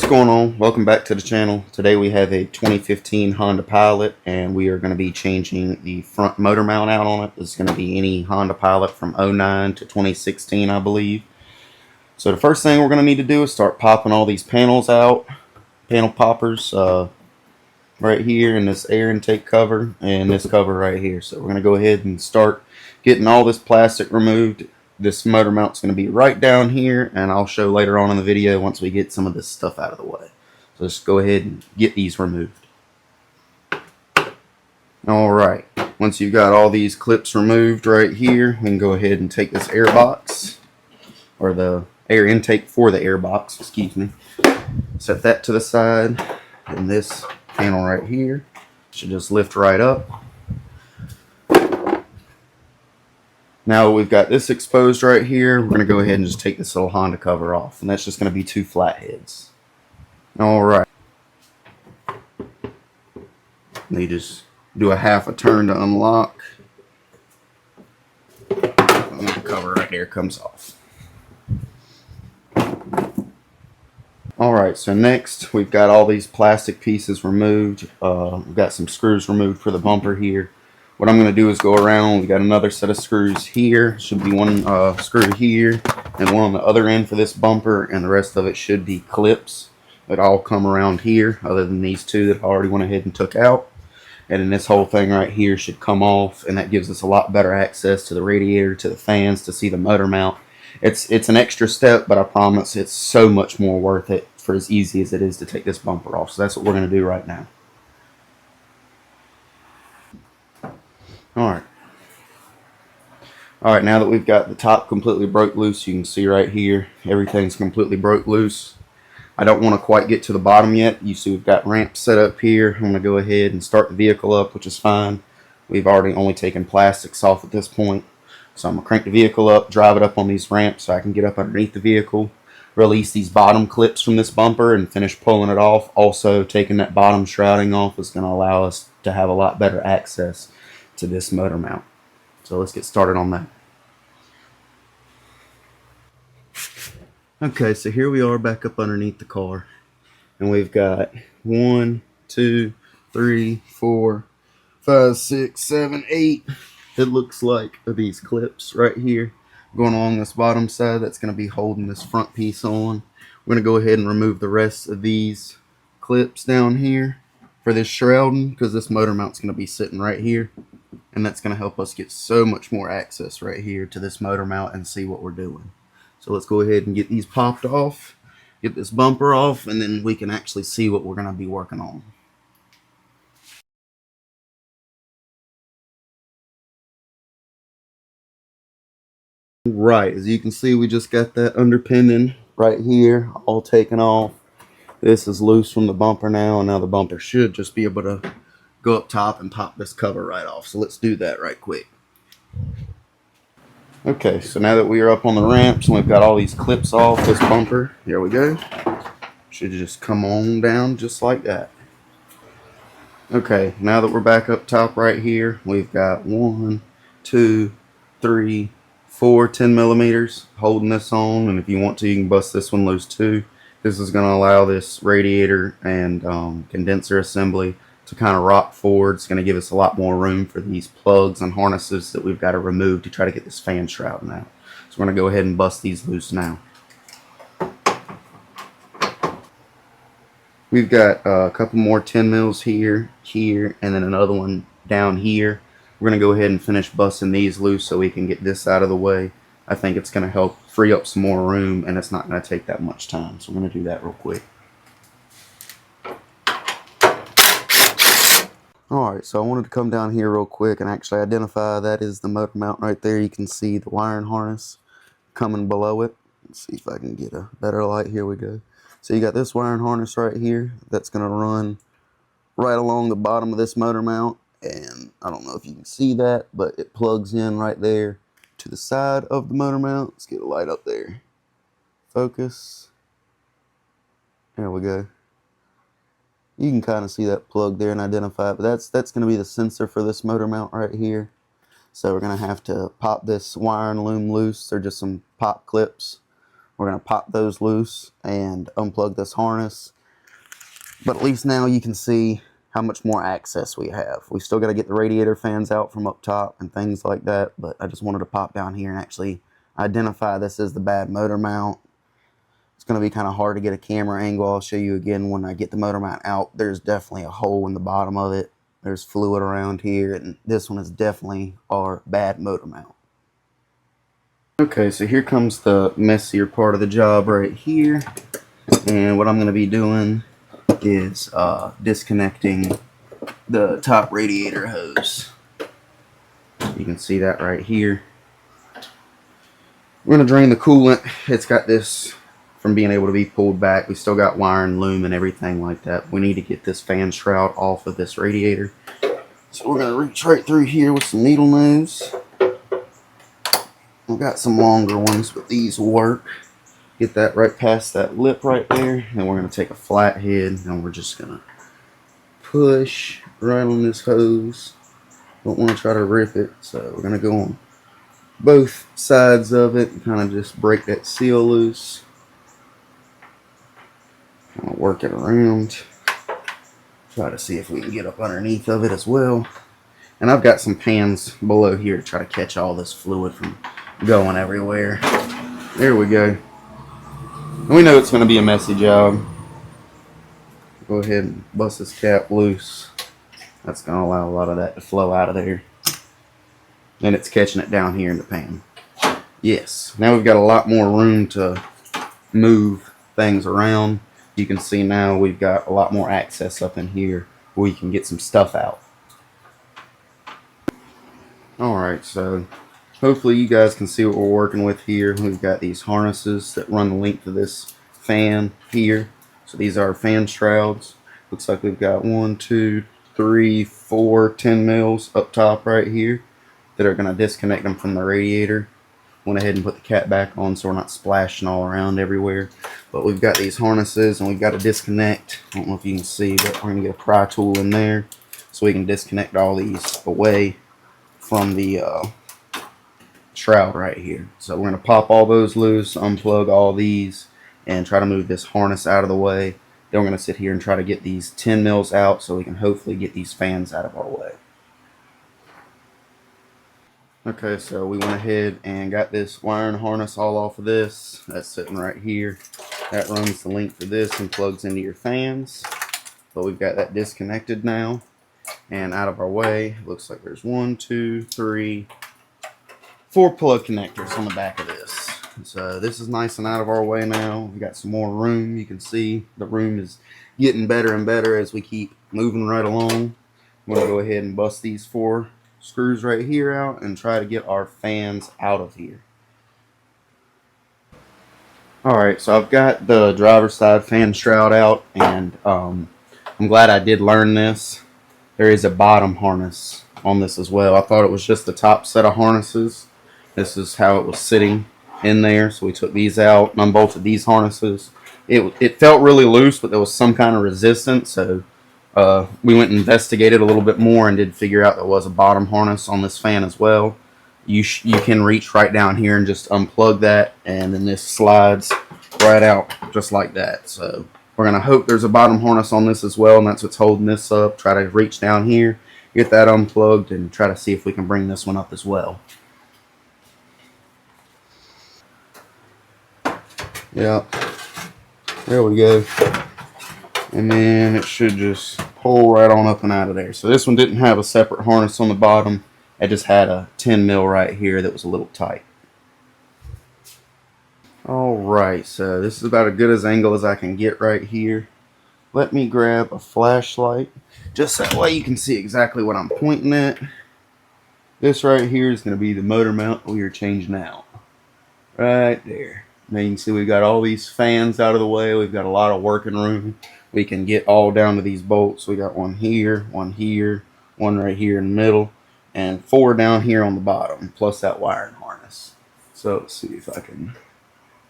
What's going on? Welcome back to the channel. Today we have a 2015 Honda Pilot, and we are going to be changing the front motor mount out on it. This is going to be any Honda Pilot from 09 to 2016, I believe. So the first thing we're going to need to do is start popping all these panels out, panel poppers right here, in this air intake cover and this cover right here. So we're going to go ahead and start getting all this plastic removed. This motor mount's going to be right down here, and I'll show later on in the video once we get some of this stuff out of the way. So let's go ahead and get these removed. Alright, once you've got all these clips removed right here, we can go ahead and take this air box, or the air intake for the air box, excuse me. Set that to the side, and this panel right here should just lift right up. Now we've got this exposed right here, we're going to go ahead and just take this little Honda cover off, and that's just going to be two flatheads. Alright. You just do a half a turn to unlock, and the cover right there comes off. Alright, so next we've got all these plastic pieces removed. We've got some screws removed for the bumper here. What I'm going to do is go around. We got another set of screws here. Should be one screw here and one on the other end for this bumper, and the rest of it should be clips that all come around here, other than these two that I already went ahead and took out. And then this whole thing right here should come off, and that gives us a lot better access to the radiator, to the fans, to see the motor mount. It's an extra step, but I promise it's so much more worth it for as easy as it is to take this bumper off. So that's what we're going to do right now. Alright, now that we've got the top completely broke loose, you can see right here, everything's completely broke loose. I don't want to quite get to the bottom yet. You see we've got ramps set up here. I'm going to go ahead and start the vehicle up, which is fine. We've already only taken plastics off at this point. So I'm going to crank the vehicle up, drive it up on these ramps so I can get up underneath the vehicle, release these bottom clips from this bumper, and finish pulling it off. Also, taking that bottom shrouding off is going to allow us to have a lot better access to this motor mount. So let's get started on that. Okay, so here we are back up underneath the car, and we've got 1, 2, 3, 4, 5, 6, 7, 8. It looks like of these clips right here going along this bottom side. That's going to be holding this front piece on. We're going to go ahead and remove the rest of these clips down here for this shrouding, because this motor mount's going to be sitting right here. And that's going to help us get so much more access right here to this motor mount and see what we're doing. So let's go ahead and get these popped off, get this bumper off, and then we can actually see what we're going to be working on. Right, as you can see, we just got that underpinning right here all taken off. This is loose from the bumper now, and now the bumper should just be able to go up top and pop this cover right off. So let's do that right quick. Okay, so now that we are up on the ramps and we've got all these clips off this bumper, here we go. Should just come on down just like that. Okay, now that we're back up top right here, we've got 1, 2, 3, 4 10 millimeters holding this on, and if you want to, you can bust this one loose too. This is going to allow this radiator and condenser assembly to kind of rock forward. It's going to give us a lot more room for these plugs and harnesses that we've got to remove to try to get this fan shrouding out. So we're going to go ahead and bust these loose now. We've got a couple more 10 mils here, and then another one down here. We're going to go ahead and finish busting these loose so we can get this out of the way. I think it's going to help free up some more room, and it's not going to take that much time. So we're going to do that real quick. Alright, so I wanted to come down here real quick and actually identify that is the motor mount right there. You can see the wiring harness coming below it. Let's see if I can get a better light. Here we go. So you got this wiring harness right here that's going to run right along the bottom of this motor mount. And I don't know if you can see that, but it plugs in right there to the side of the motor mount. Let's get a light up there. Focus. There we go. You can kind of see that plug there and identify it, but that's going to be the sensor for this motor mount right here. So we're going to have to pop this wiring loom loose. They're just some pop clips We're going to pop those loose and unplug this harness. But at least now you can see how much more access we have. We still got to get the radiator fans out from up top and things like that, but I just wanted to pop down here and actually identify this as the bad motor mount. It's going to be kind of hard to get a camera angle. I'll show you again when I get the motor mount out. There's definitely a hole in the bottom of it. There's fluid around here, and this one is definitely our bad motor mount. Okay, so here comes the messier part of the job right here. And what I'm going to be doing is disconnecting the top radiator hose. You can see that right here. We're going to drain the coolant. It's got this from being able to be pulled back. We still got wire and loom and everything like that. We need to get this fan shroud off of this radiator. So we're going to reach right through here with some needle nose. We've got some longer ones, but these will work. Get that right past that lip right there. And we're going to take a flat head and we're just going to push right on this hose. Don't want to try to rip it, so we're going to go on both sides of it and kind of just break that seal loose. Kind of work it around. Try to see if we can get up underneath of it as well. And I've got some pans below here to try to catch all this fluid from going everywhere. There we go. And we know it's going to be a messy job. Go ahead and bust this cap loose. That's going to allow a lot of that to flow out of there. And it's catching it down here in the pan. Yes, now we've got a lot more room to move things around. You can see now we've got a lot more access up in here where we can get some stuff out. Alright, so hopefully you guys can see what we're working with here. We've got these harnesses that run the length of this fan here. So these are fan shrouds. Looks like we've got 1, 2, 3, 4 10 mils up top right here that are going to disconnect them from the radiator. Went ahead and put the cap back on so we're not splashing all around everywhere. But we've got these harnesses and we've got to disconnect. I don't know if you can see, but we're going to get a pry tool in there so we can disconnect all these away from the shroud right here. So we're going to pop all those loose, unplug all these, and try to move this harness out of the way. Then we're going to sit here and try to get these 10 mils out so we can hopefully get these fans out of our way. Okay, so we went ahead and got this wiring harness all off of this. That's sitting right here. That runs the length of this and plugs into your fans. But we've got that disconnected now and out of our way. Looks like there's 1, 2, 3, 4 plug connectors on the back of this. So this is nice and out of our way now. We've got some more room. You can see the room is getting better and better as we keep moving right along. I'm going to go ahead and bust these 4 screws right here out and try to get our fans out of here. Alright, so I've got the driver's side fan shroud out, and I'm glad I did learn this. There is a bottom harness on this as well. I thought it was just the top set of harnesses. This is how it was sitting in there, so we took these out and unbolted these harnesses. It felt really loose, but there was some kind of resistance, so we went and investigated a little bit more and did figure out there was a bottom harness on this fan as well. You can reach right down here and just unplug that, and then this slides right out just like that. So we're going to hope there's a bottom harness on this as well, and that's what's holding this up. Try to reach down here, get that unplugged, and try to see if we can bring this one up as well. Yeah, there we go. And then it should just pull right on up and out of there. So this one didn't have a separate harness on the bottom. It just had a 10 mil right here that was a little tight. Alright, so this is about as good as angle as I can get right here. Let me grab a flashlight, just that way you can see exactly what I'm pointing at. This right here is going to be the motor mount we are changing out. Right there. Now you can see we've got all these fans out of the way. We've got a lot of working room. We can get all down to these bolts. We got one here, one right here in the middle, and 4 down here on the bottom, plus that wiring harness. So let's see if I can,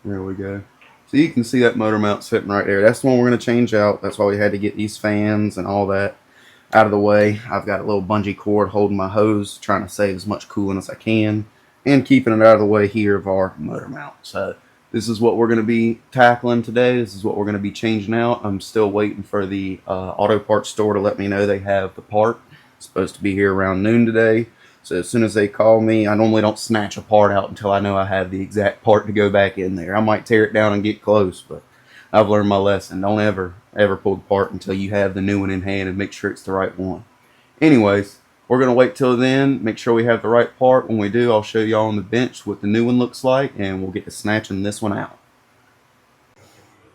there we go. So you can see that motor mount sitting right there. That's the one we're going to change out. That's why we had to get these fans and all that out of the way. I've got a little bungee cord holding my hose, trying to save as much coolant as I can, and keeping it out of the way here of our motor mount. So this is what we're going to be tackling today. This is what we're going to be changing out. I'm still waiting for the auto parts store to let me know they have the part. It's supposed to be here around noon today. So as soon as they call me, I normally don't snatch a part out until I know I have the exact part to go back in there. I might tear it down and get close, but I've learned my lesson. Don't ever pull the part until you have the new one in hand and make sure it's the right one. Anyways, we're going to wait till then, make sure we have the right part. When we do, I'll show y'all on the bench what the new one looks like, and we'll get to snatching this one out.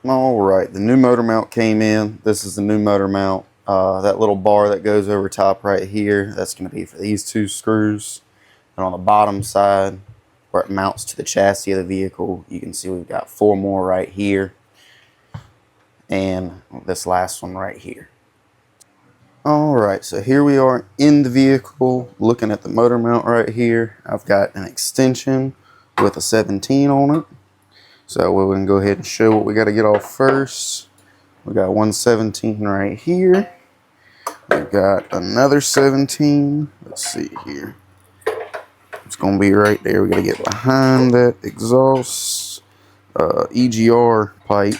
Alright, the new motor mount came in. This is the new motor mount. That little bar that goes over top right here, that's going to be for these two screws. And on the bottom side, where it mounts to the chassis of the vehicle, you can see we've got 4 more right here. And this last one right here. Alright, so here we are in the vehicle, looking at the motor mount right here. I've got an extension with a 17 on it. So we're going to go ahead and show what we got to get off first. We got one 17 right here. We've got another 17. Let's see here. It's going to be right there. We got to get behind that exhaust EGR pipe.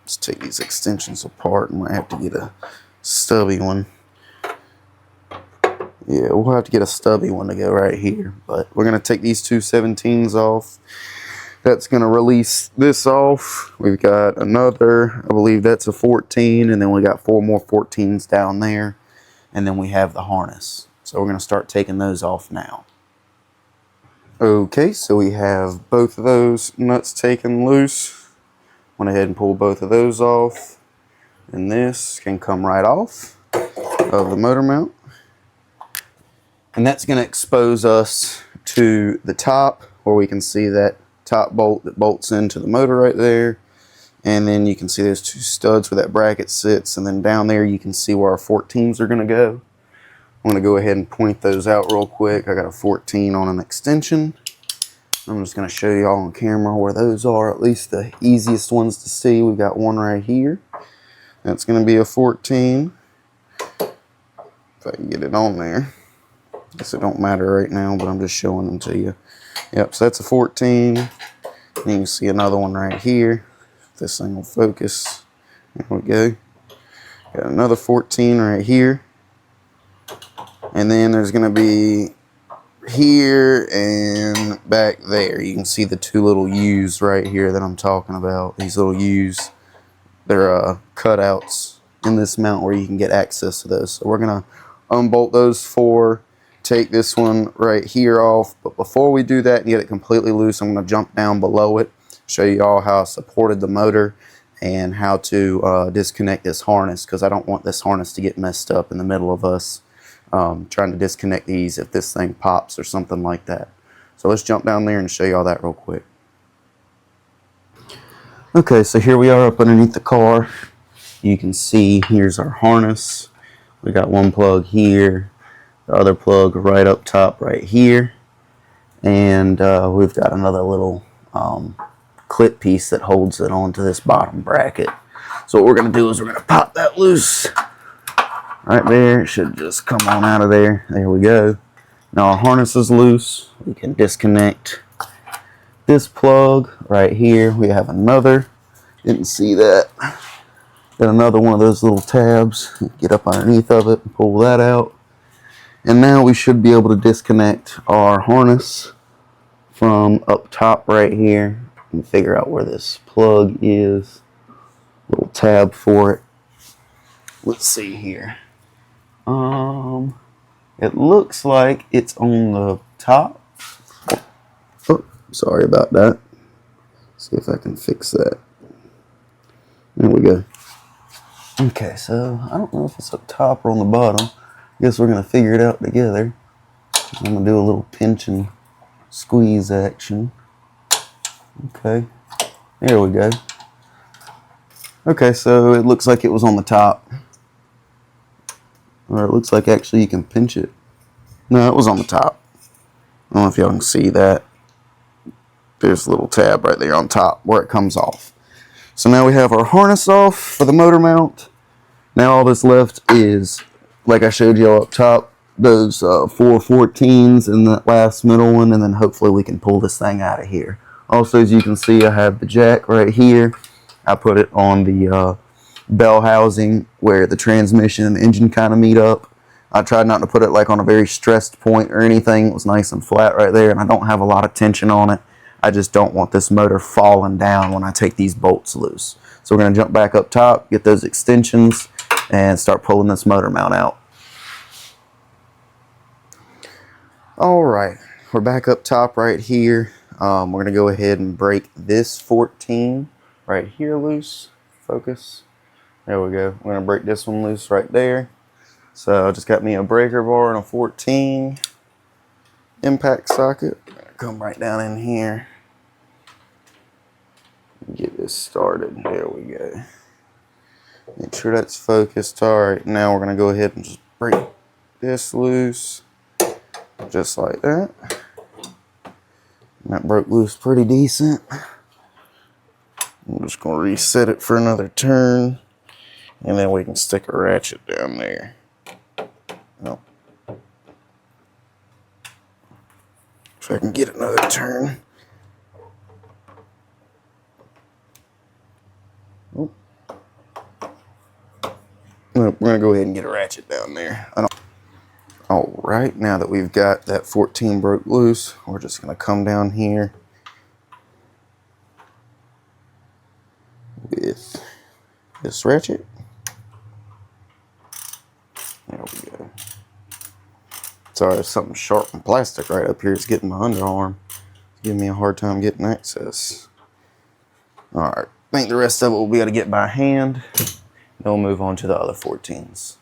Let's take these extensions apart. I might have to get a stubby one. Yeah, we'll have to get a stubby one to go right here. But we're going to take these two 17s off. That's going to release this off. We've got another, I believe that's a 14, and then we got 4 more 14s down there, and then we have the harness. So we're going to start taking those off now. Okay, so we have both of those nuts taken loose. Went ahead and pulled both of those off, and this can come right off of the motor mount. And that's going to expose us to the top, where we can see that top bolt that bolts into the motor right there, and then you can see there's 2 studs where that bracket sits, and then down there you can see where our 14s are going to go. I'm going to go ahead and point those out real quick. I got a 14 on an extension. I'm just going to show you all on camera where those are, at least the easiest ones to see. We got one right here. That's going to be a 14. If I can get it on there. I guess it don't matter right now, but I'm just showing them to you. Yep, so that's a 14. And you can see another one right here. If this thing will focus. There we go. Got another 14 right here. And then there's going to be here and back there. You can see the 2 little U's right here that I'm talking about. These little U's. They're cutouts in this mount where you can get access to those. So we're going to unbolt those 4. Take this one right here off, but before we do that and get it completely loose, I'm going to jump down below it, show you all how I supported the motor and how to disconnect this harness, because I don't want this harness to get messed up in the middle of us trying to disconnect these if this thing pops or something like that. So let's jump down there and show you all that real quick. Okay, so here we are up underneath the car. You can see here's our harness. We got one plug here. The other plug right up top right here, and we've got another little clip piece that holds it onto this bottom bracket. So what we're going to do is we're going to pop that loose right there. It should just come on out of there. There we go. Now our harness is loose. We can disconnect this plug right here. We have another, didn't see that, got another one of those little tabs. Get up underneath of it and pull that out. And now we should be able to disconnect our harness from up top right here and figure out where this plug is. Little tab for it. Let's see here. It looks like it's on the top. Oh, sorry about that. See if I can fix that. There we go. Okay, so I don't know if it's up top or on the bottom. Guess we're going to figure it out together. I'm going to do a little pinch and squeeze action. Okay, there we go. Okay, so it looks like it was on the top. Or it looks like actually you can pinch it. No, it was on the top. I don't know if y'all can see that. There's a little tab right there on top where it comes off. So now we have our harness off for the motor mount. Now all that's left is, like I showed you up top, those 4 14s and that last middle one, and then hopefully we can pull this thing out of here. Also, as you can see, I have the jack right here. I put it on the bell housing where the transmission and the engine kind of meet up. I tried not to put it like on a very stressed point or anything. It was nice and flat right there, and I don't have a lot of tension on it. I just don't want this motor falling down when I take these bolts loose. So we're going to jump back up top, get those extensions, and start pulling this motor mount out. All right, we're back up top right here. We're going to go ahead and break this 14 right here loose. Focus. There we go. We're going to break this one loose right there. So I just got me a breaker bar and a 14 impact socket. Come right down in here. Get this started. There we go. Make sure that's focused. All right, now we're going to go ahead and just break this loose. Just like that. And that broke loose pretty decent. I'm just going to reset it for another turn. And then we can stick a ratchet down there. Nope. If I can get another turn. Nope. We're going to go ahead and get a ratchet down there. All right, now that we've got that 14 broke loose, we're just going to come down here with this ratchet. There we go. Sorry, there's something sharp and plastic right up here. It's getting my underarm. It's giving me a hard time getting access. All right, I think the rest of it we'll be able to get by hand. Then we'll move on to the other 14s.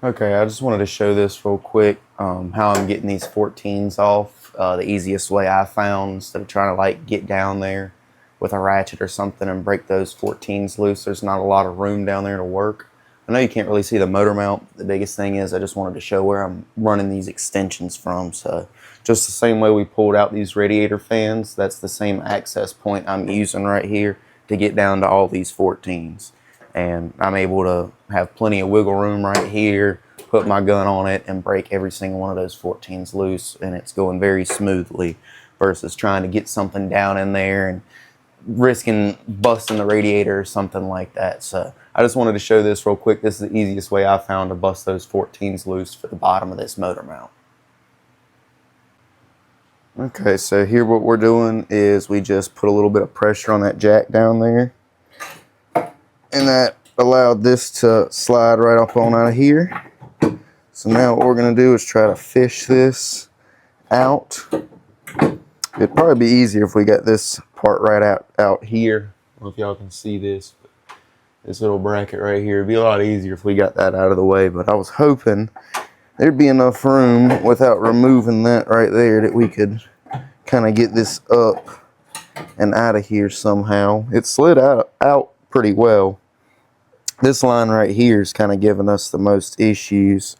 Okay, I just wanted to show this real quick, how I'm getting these 14s off. The easiest way I found, instead of trying to like get down there with a ratchet or something and break those 14s loose, there's not a lot of room down there to work. I know you can't really see the motor mount. The biggest thing is I just wanted to show where I'm running these extensions from. So just the same way we pulled out these radiator fans, that's the same access point I'm using right here to get down to all these 14s. And I'm able to have plenty of wiggle room right here, put my gun on it, and break every single one of those 14s loose, and it's going very smoothly versus trying to get something down in there and risking busting the radiator or something like that. So I just wanted to show this real quick. This is the easiest way I found to bust those 14s loose for the bottom of this motor mount. Okay, so here what we're doing is we just put a little bit of pressure on that jack down there. And that allowed this to slide right up on out of here. So now what we're going to do is try to fish this out. It'd probably be easier if we got this part right out here. I don't know if y'all can see this, but this little bracket right here. It'd be a lot easier if we got that out of the way, but I was hoping there'd be enough room without removing that right there that we could kind of get this up and out of here somehow. It slid out pretty well. This line right here is kind of giving us the most issues.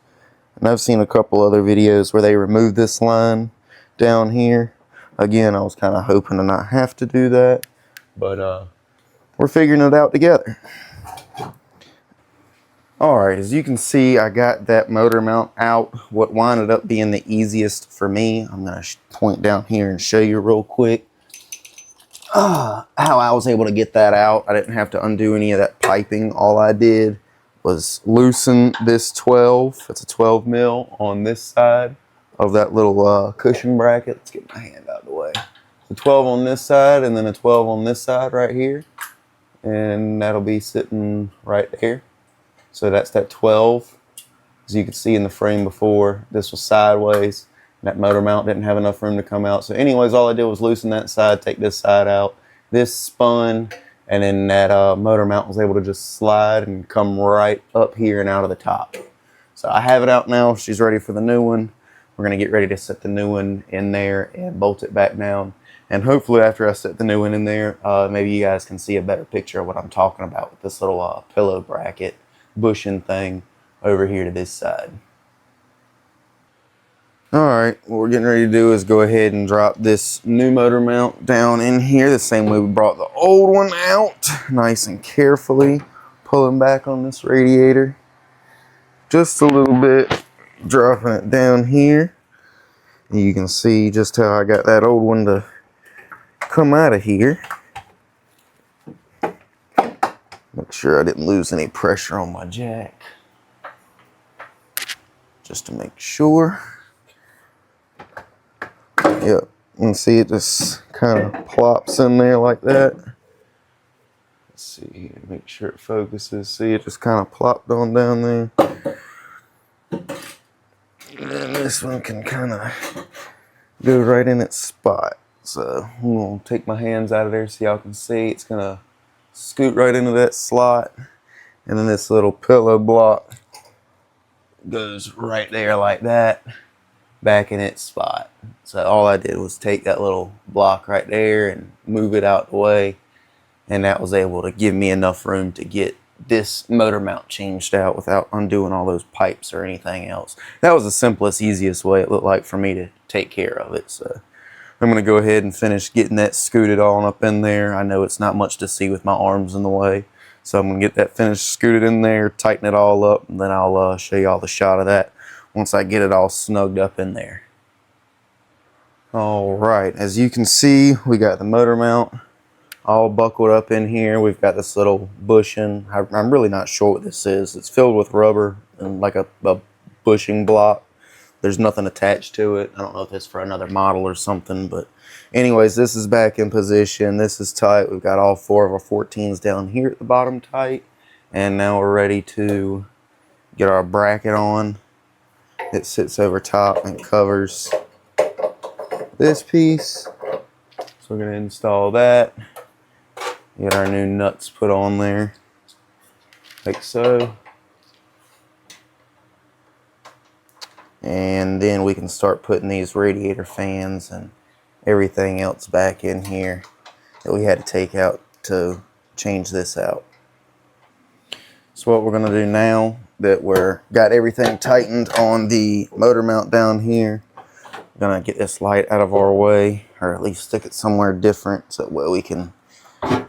And I've seen a couple other videos where they removed this line down here. Again, I was kind of hoping to not have to do that, but we're figuring it out together. Alright, as you can see, I got that motor mount out. What wound up being the easiest for me, I'm going to point down here and show you real quick how I was able to get that out. I didn't have to undo any of that piping. All I did was loosen this 12. It's a 12 mil on this side of that little cushion bracket. Let's get my hand out of the way. So 12 on this side and then a 12 on this side right here. And that'll be sitting right there. So that's that 12. As you can see in the frame before, this was sideways. That motor mount didn't have enough room to come out. So anyways, all I did was loosen that side, take this side out. This spun, and then that motor mount was able to just slide and come right up here and out of the top. So I have it out now. She's ready for the new one. We're going to get ready to set the new one in there and bolt it back down. And hopefully after I set the new one in there, maybe you guys can see a better picture of what I'm talking about with this little pillow bracket bushing thing over here to this side. Alright, what we're getting ready to do is go ahead and drop this new motor mount down in here the same way we brought the old one out, nice and carefully, pulling back on this radiator just a little bit, dropping it down here. And you can see just how I got that old one to come out of here. Make sure I didn't lose any pressure on my jack. Just to make sure. Yep, you can see it just kind of plops in there like that. Let's see here, make sure it focuses. See, it just kind of plopped on down there. And this one can kind of go right in its spot. So I'm going to take my hands out of there so y'all can see. It's going to scoot right into that slot. And then this little pillow block goes right there like that, back in its spot. So all I did was take that little block right there and move it out the way, and that was able to give me enough room to get this motor mount changed out without undoing all those pipes or anything else. That was the simplest, easiest way it looked like for me to take care of it. So I'm going to go ahead and finish getting that scooted on up in there. I know it's not much to see with my arms in the way. So I'm going to get that finished scooted in there, tighten it all up, and then I'll show you all the shot of that once I get it all snugged up in there. Alright, as you can see, we got the motor mount all buckled up in here. We've got this little bushing. I'm really not sure what this is. It's filled with rubber and like a bushing block. There's nothing attached to it. I don't know if it's for another model or something, but anyways, this is back in position. This is tight. We've got all 4 of our 14s down here at the bottom tight. And now we're ready to get our bracket on. It sits over top and covers this piece. So we're going to install that. Get our new nuts put on there, like so. And then we can start putting these radiator fans and everything else back in here that we had to take out to change this out. So what we're going to do now that we're got everything tightened on the motor mount down here, we're going to get this light out of our way, or at least stick it somewhere different so that way we can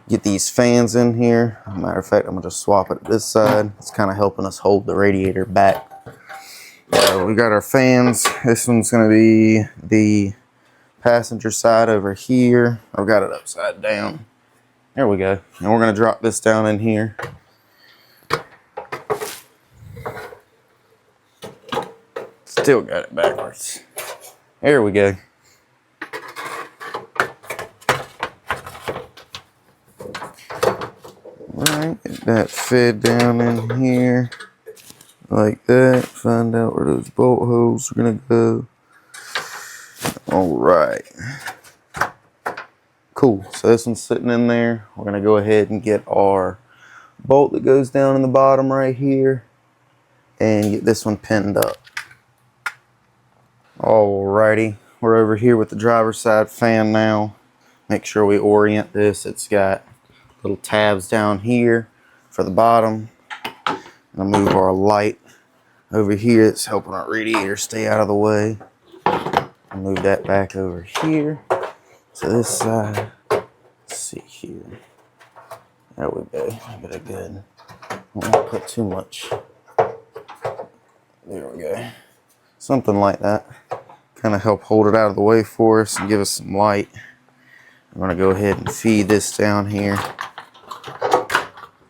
get these fans in here. As a matter of fact, I'm going to just swap it to this side. It's kind of helping us hold the radiator back. So we got our fans. This one's going to be the passenger side over here. I've got it upside down. There we go. And we're going to drop this down in here. Still got it backwards. There we go. Alright, get that fed down in here. Like that. Find out where those bolt holes are going to go. Alright. Cool. So this one's sitting in there. We're going to go ahead and get our bolt that goes down in the bottom right here. And get this one pinned up. Alrighty. We're over here with the driver's side fan now. Make sure we orient this. It's got little tabs down here for the bottom. I'll move our light over here. It's helping our radiator stay out of the way. I'll move that back over here to this side. Let's see here. There we go. Get a good. I don't want to put too much. There we go. Something like that. Kind of help hold it out of the way for us and give us some light. I'm going to go ahead and feed this down here.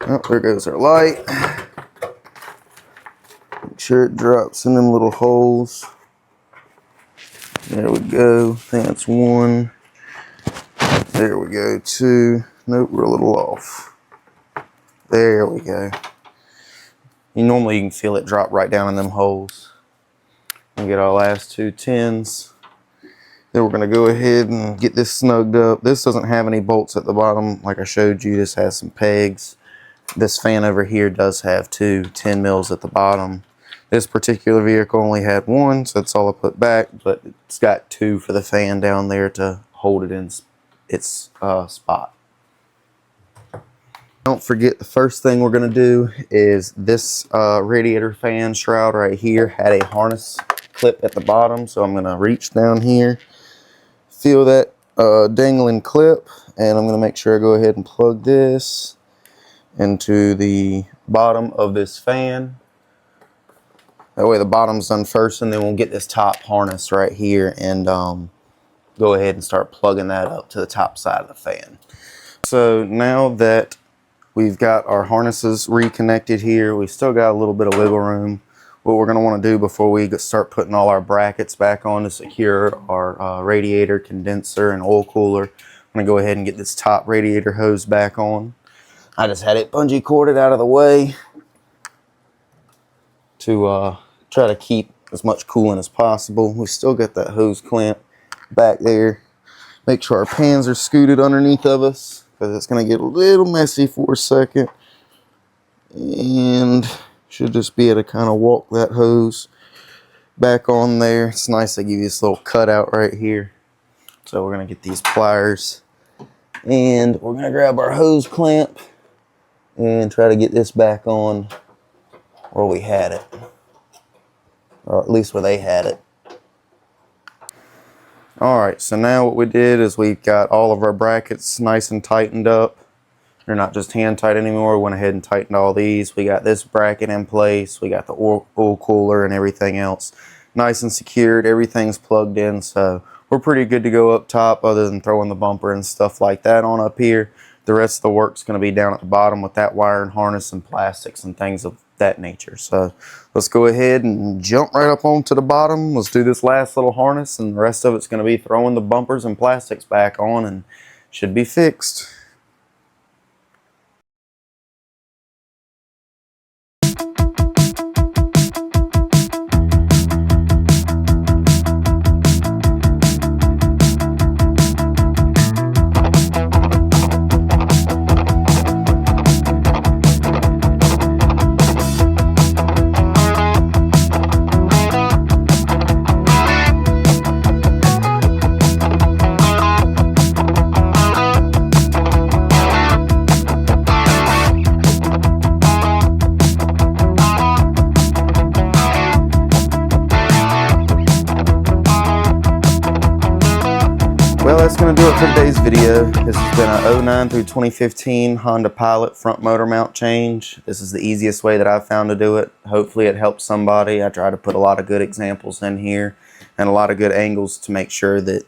Oh, there goes our light. Make sure it drops in them little holes. There we go. I think that's 1. There we go. 2. Nope, we're a little off. There we go. Normally you can feel it drop right down in them holes. And get our last 2 tins. Then we're going to go ahead and get this snugged up. This doesn't have any bolts at the bottom like I showed you. This has some pegs. This fan over here does have 2 10 mils at the bottom. This particular vehicle only had 1, so that's all I put back, but it's got 2 for the fan down there to hold it in its spot. Don't forget, the first thing we're going to do is this radiator fan shroud right here had a harness clip at the bottom, so I'm going to reach down here, feel that dangling clip, and I'm going to make sure I go ahead and plug this into the bottom of this fan. That way the bottom's done first, and then we'll get this top harness right here and go ahead and start plugging that up to the top side of the fan. So now that we've got our harnesses reconnected here, we still got a little bit of wiggle room. What we're going to want to do before we start putting all our brackets back on to secure our radiator, condenser, and oil cooler, I'm going to go ahead and get this top radiator hose back on. I just had it bungee corded out of the way to try to keep as much coolant as possible. We still got that hose clamp back there. Make sure our pans are scooted underneath of us, because it's going to get a little messy for a second. And should just be able to kind of walk that hose back on there. It's nice to give you this little cutout right here. So we're going to get these pliers, and we're going to grab our hose clamp and try to get this back on where we had it, or at least where they had it. Alright, so now what we did is we've got all of our brackets nice and tightened up. They're not just hand tight anymore. We went ahead and tightened all these. We got this bracket in place. We got the oil cooler and everything else nice and secured. Everything's plugged in, so we're pretty good to go up top, other than throwing the bumper and stuff like that on up here. The rest of the work's going to be down at the bottom with that wire and harness and plastics and things of that nature. So let's go ahead and jump right up onto the bottom. Let's do this last little harness, and the rest of it's going to be throwing the bumpers and plastics back on, and should be fixed. Well, that's going to do it for today's video. This has been a 09 through 2015 Honda Pilot front motor mount change. This is the easiest way that I've found to do it. Hopefully it helps somebody. I try to put a lot of good examples in here and a lot of good angles to make sure that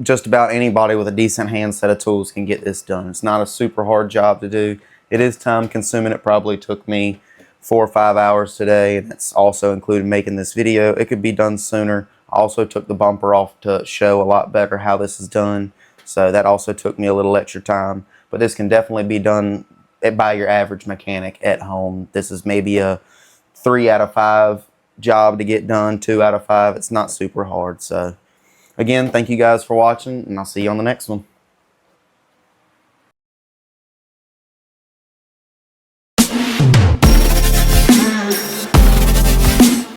just about anybody with a decent hand set of tools can get this done. It's not a super hard job to do. It is time consuming. It probably took me 4 or 5 hours today, and it's also included making this video. It could be done sooner. I also took the bumper off to show a lot better how this is done, so that also took me a little extra time. But this can definitely be done by your average mechanic at home. This is maybe a 3 out of 5 job to get done, 2 out of 5. It's not super hard. So again, thank you guys for watching, and I'll see you on the next one.